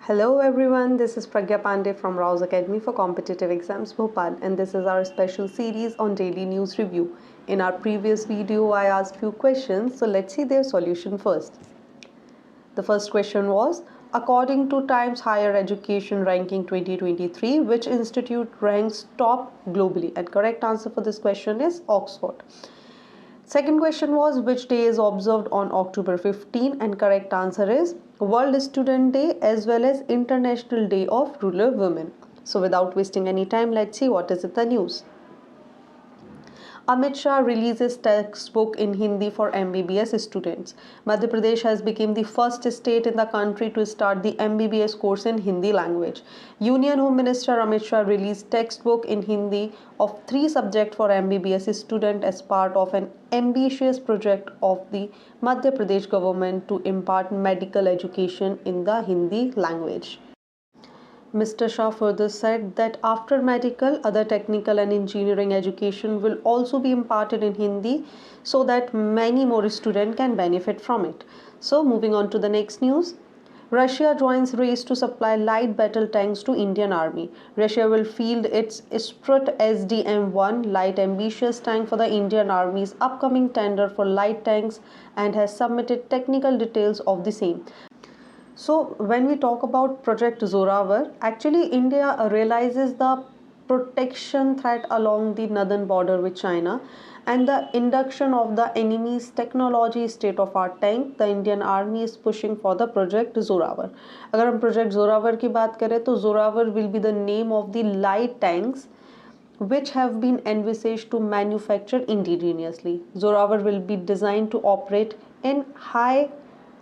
Hello everyone, this is Pragya Pandey from RAO'S Academy for Competitive Exams Bhopal, and this is our special series on daily news review. In our previous video, I asked few questions, so let's see their solution first. The first question was, according to Times Higher Education Ranking 2023, which institute ranks top globally? And correct answer for this question is Oxford. Second question was, which day is observed on October 15? And correct answer is World Student Day as well as International Day of Rural Women. So without wasting any time, let's see what is in the news. Amit Shah releases textbook in Hindi for MBBS students. Madhya Pradesh has become the first state in the country to start the MBBS course in Hindi language. Union Home Minister Amit Shah released textbook in Hindi of 3 subjects for MBBS students as part of an ambitious project of the Madhya Pradesh government to impart medical education in the Hindi language. Mr. Shah further said that after medical, other technical and engineering education will also be imparted in Hindi so that many more students can benefit from it. So moving on to the next news. Russia joins race to supply light battle tanks to Indian Army. Russia will field its Sprut SDM-1 light ambitious tank for the Indian Army's upcoming tender for light tanks and has submitted technical details of the same. So when we talk about Project Zorawar, actually India realizes the protection threat along the northern border with China and the induction of the enemy's technology state-of-art tank. The Indian Army is pushing for the Project Zorawar. अगर हम Project Zorawar की बात करें तो Zorawar will be the name of the light tanks which have been envisaged to manufacture indigenously. Zorawar will be designed to operate in high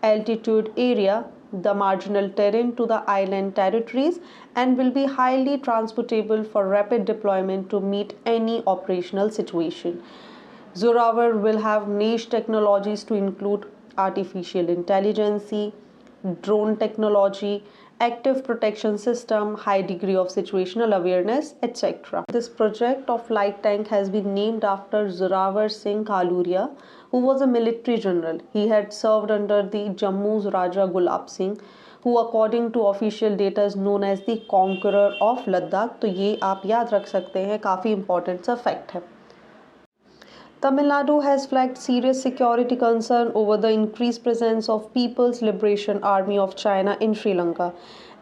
altitude area, the marginal terrain to the island territories, and will be highly transportable for rapid deployment to meet any operational situation. Zorawar will have niche technologies to include artificial intelligence, drone technology, active protection system, high degree of situational awareness, etc. This project of light tank has been named after Zorawar Singh Kaluria, who was a military general. He had served under the Jammu's Raja Gulab Singh, who according to official data is known as the conqueror of Ladakh. तो ये आप याद रख सकते हैं, काफ़ी important सा fact है. Tamil Nadu has flagged serious security concern over the increased presence of People's Liberation Army of China in Sri Lanka.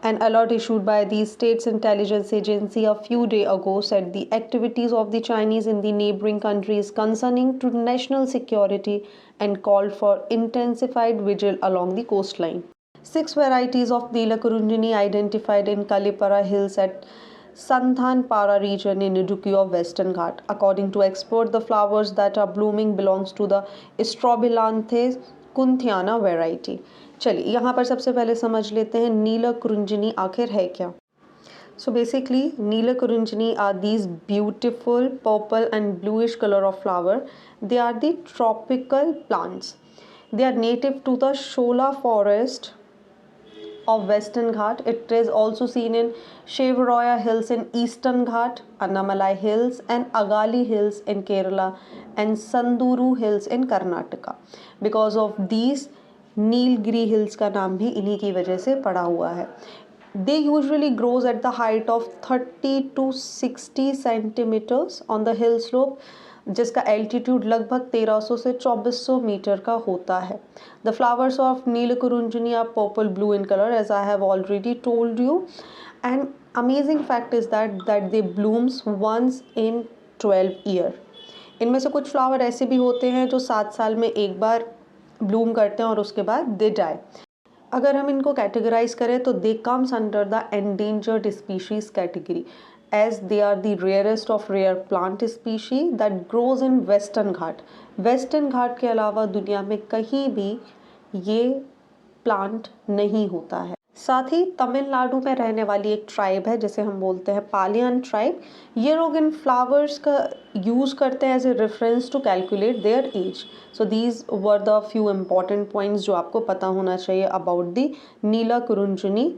An alert issued by the state's intelligence agency a few days ago said the activities of the Chinese in the neighboring country is concerning to national security and called for intensified vigil along the coastline. 6 varieties of Neelakurunjini identified in Kalipara Hills at Santhanpara region in Idukki of Western Ghat. According to experts, the flowers that are blooming belongs to the Strobilanthes kunthiana variety. चलिए यहाँ पर सबसे पहले समझ लेते हैं नीलकुरुंजिनी आखिर है क्या. So basically, Neelakurunjini are these beautiful purple and bluish color of flower. They are the tropical plants. They are native to the Shola forest of Western Ghat. It is also seen in Shevaroya Hills in Eastern Ghat, Annamalai Hills and Agali Hills in Kerala and Sanduru Hills in Karnataka. Because of these, Nilgiri Hills का नाम भी इन्हीं की वजह से पड़ा हुआ है. They usually grows at the height of 30 to 60 centimeters on the hill slope, जिसका एल्टीट्यूड लगभग 1300 से 2400 मीटर का होता है. The flowers of Neelakurunjini are purple blue in color, as I have already told you. And amazing fact is that they blooms once in 12 year. इनमें से कुछ flower ऐसे भी होते हैं जो 7 साल में एक बार ब्लूम करते हैं और उसके बाद दे डाई. अगर हम इनको कैटेगराइज करें तो they comes under the endangered species category, as they are the rarest of rare plant species that grows in Western Ghat. Western Ghat के अलावा दुनिया में कहीं भी ये प्लांट नहीं होता है. साथ ही तमिलनाडु में रहने वाली एक ट्राइब है जिसे हम बोलते हैं पालियन ट्राइब. ये लोग इन फ्लावर्स का यूज़ करते हैं as a reference to calculate their age. So these were the few important points जो आपको पता होना चाहिए about the Neelakurinji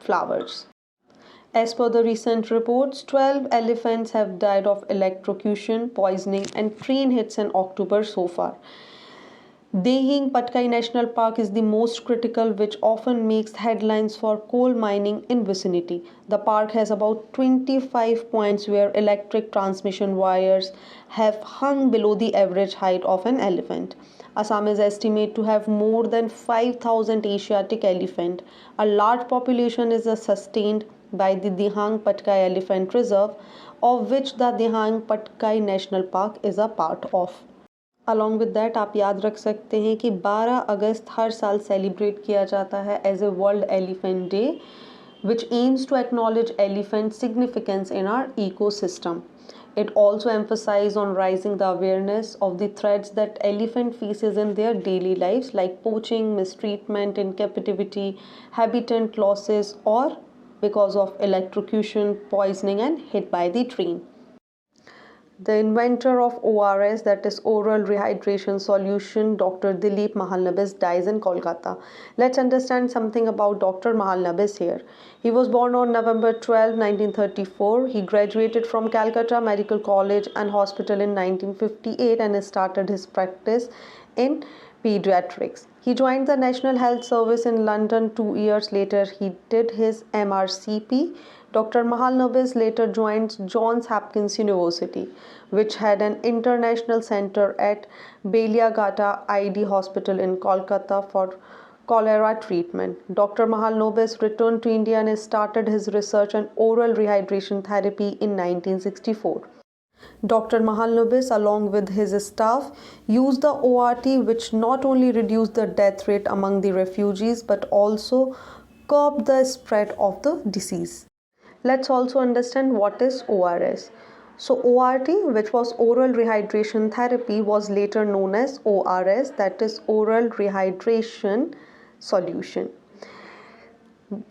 flowers. As per the recent reports, 12 elephants have died of electrocution, poisoning and train hits in October so far. Dehing Patkai National Park is the most critical, which often makes headlines for coal mining in vicinity. The park has about 25 points where electric transmission wires have hung below the average height of an elephant. Assam is estimated to have more than 5,000 Asiatic elephant. A large population is sustained by the Dehang Patkai Elephant Reserve, of which the Dehang Patkai National Park is a part of. Along with that आप याद रख सकते हैं कि 12 अगस्त हर साल celebrate किया जाता है as a world elephant day which aims to acknowledge elephant significance in our ecosystem. It also emphasizes on raising the awareness of the threats that elephant faces in their daily lives like poaching, mistreatment in captivity, habitat losses or because of electrocution, poisoning and hit by the train. The inventor of ORS, that is oral rehydration solution, Dr. Dilip Mahalnabis, dies in Kolkata. Let's understand something about Dr. Mahalnabis here. He was born on November 12, 1934. He graduated from Calcutta Medical College and Hospital in 1958 and started his practice in pediatrics. He joined the National Health Service in London 2 years later. He did his MRCP. Dr. Mahalnabis later joined Johns Hopkins University, which had an international center at Baliagata ID Hospital in Kolkata for cholera treatment. Dr. Mahalnabis returned to India and started his research on oral rehydration therapy in 1964. Dr. Mahalnabis, along with his staff, used the ORT, which not only reduced the death rate among the refugees but also curbed the spread of the disease. Let's also understand what is ORS. So ORT, which was oral rehydration therapy, was later known as ORS, that is oral rehydration solution.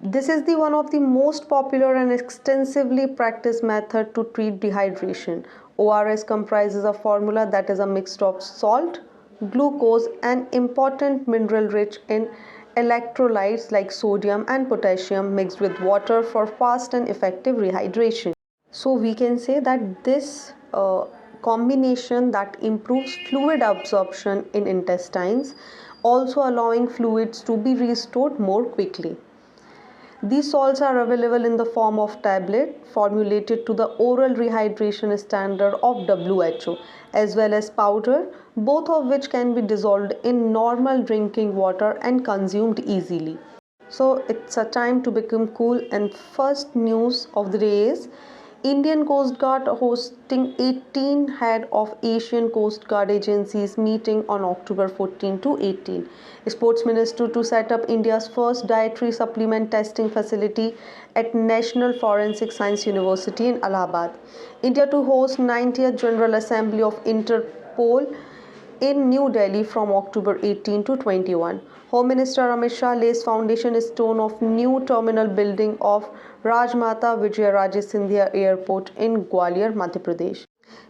This is the one of the most popular and extensively practiced method to treat dehydration. ORS comprises a formula that is a mix of salt, glucose and important mineral rich in electrolytes like sodium and potassium mixed with water for fast and effective rehydration. So we can say that this combination that improves fluid absorption in intestines, also allowing fluids to be restored more quickly. These salts are available in the form of tablet formulated to the oral rehydration standard of WHO, as well as powder, both of which can be dissolved in normal drinking water and consumed easily. So it's a time to become cool, and first news of the day is Indian Coast Guard hosting 18 head of Asian Coast Guard agencies meeting on October 14 to 18. Sports Minister to set up India's first dietary supplement testing facility at National Forensic Science University in Allahabad. India to host 90th General Assembly of Interpol in New Delhi from October 18 to 21. Home Minister Amit Shah lays foundation stone of new terminal building of Rajmata Vijayaraje Scindia Airport in Gwalior, Madhya Pradesh.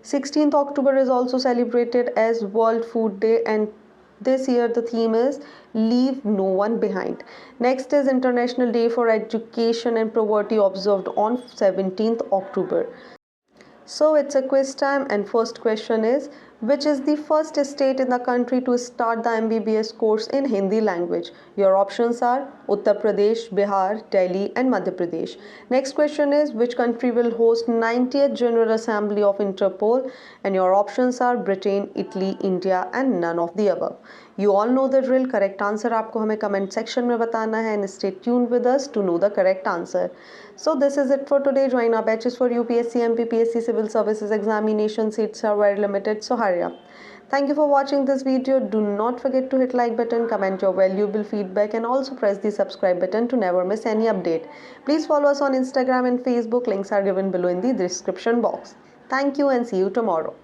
16th October is also celebrated as World Food Day, and this year the theme is Leave No One Behind. Next is International Day for Education and Poverty, observed on 17th October. So it's a quiz time, and first question is, which is the first state in the country to start the MBBS course in Hindi language? Your options are Uttar Pradesh, Bihar, Delhi and Madhya Pradesh. Next question is, which country will host 90th General Assembly of Interpol? And your options are Britain, Italy, India and none of the above. You all know the drill. Correct answer आपको हमें comment section में बताना है, and stay tuned with us to know the correct answer. So this is it for today. Join our batches for UPSC MPPSC Civil Services Examination. Seats are very limited, so hurry up. Thank you for watching this video. Do not forget to hit like button, comment your valuable feedback and also press the subscribe button to never miss any update. Please follow us on Instagram and Facebook. Links are given below in the description box. Thank you and see you tomorrow.